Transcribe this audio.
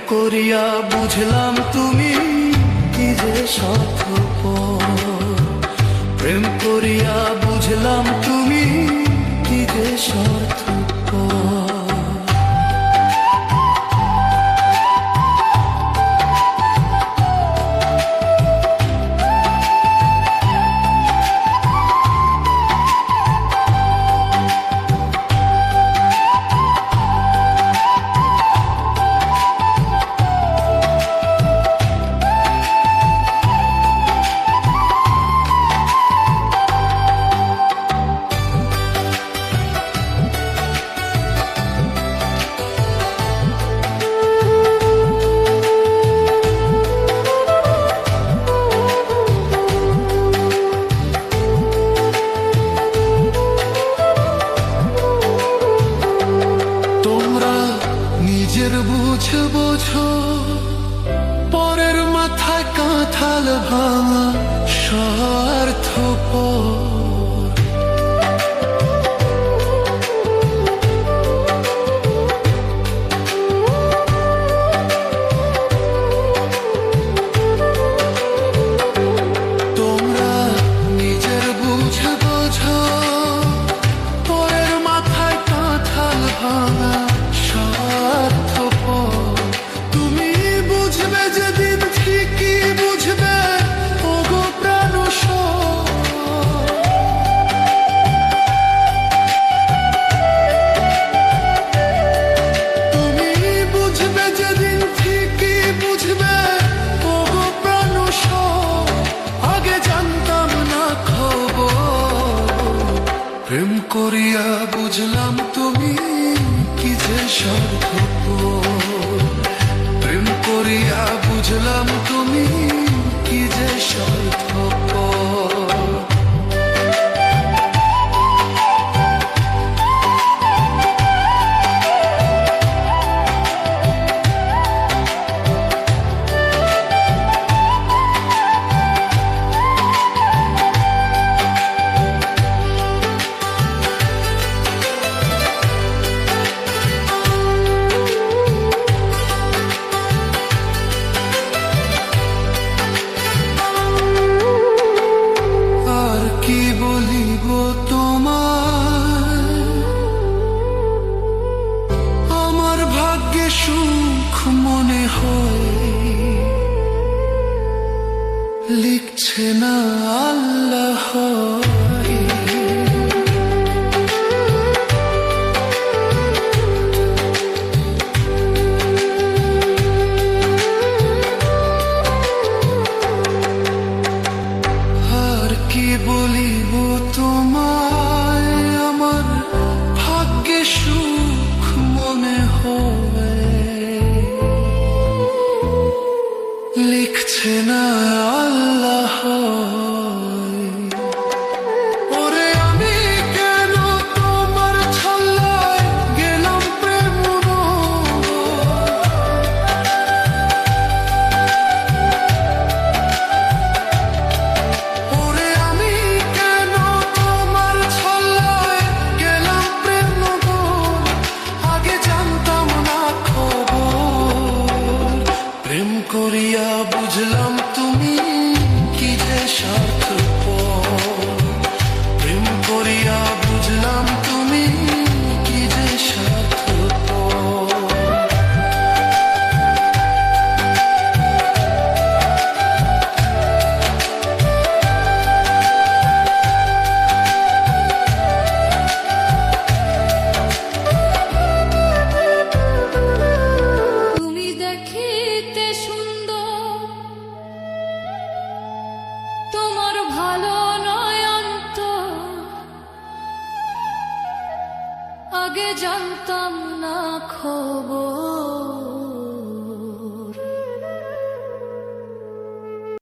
করিয়া বুঝলাম তুমি কি যে স্বার্থপর। প্রেম করিয়া বুঝলাম তুমি কি যে স্বার্থপর। নিজের বুঝ বোঝো, পরের মাথায় কাঁঠাল ভাঙা স্বার্থপর। তোমরা নিজের বুঝ বোঝো, পরের মাথায় কাঁঠাল ভাঙা স্বার্থপর। তুমি বুঝবে যেদিন ঠিকই বুঝবে ওগো প্রাণসর। তুমি বুঝবে যেদিন ঠিকই বুঝবে ওগো প্রাণসর। আগে জানতাম না খবর, প্রেম করিয়া বুঝলাম তুমি কি যে স্বার্থপর। প্রেম করিয়া বুঝলাম তুমি কি যে স্বার্থপর। কি বলিব তোমায়, আমার ভাগ্যে সুখ মনে হয় লিখছে না আল্লাহ। কি বলিব তোমায়, আমার ভাগ্যে সুখ মনে হয় লিখছে না আল্লাহ। ওরে আমি কেন তোমার ছল্লায় গেলাম প্রেম করিয়া বুঝলাম তুমি কি যে স্বার্থপর। প্রেম করিয়া বুঝলাম তুমি কি যে স্বার্থপর। আগে জানতাম না খবর।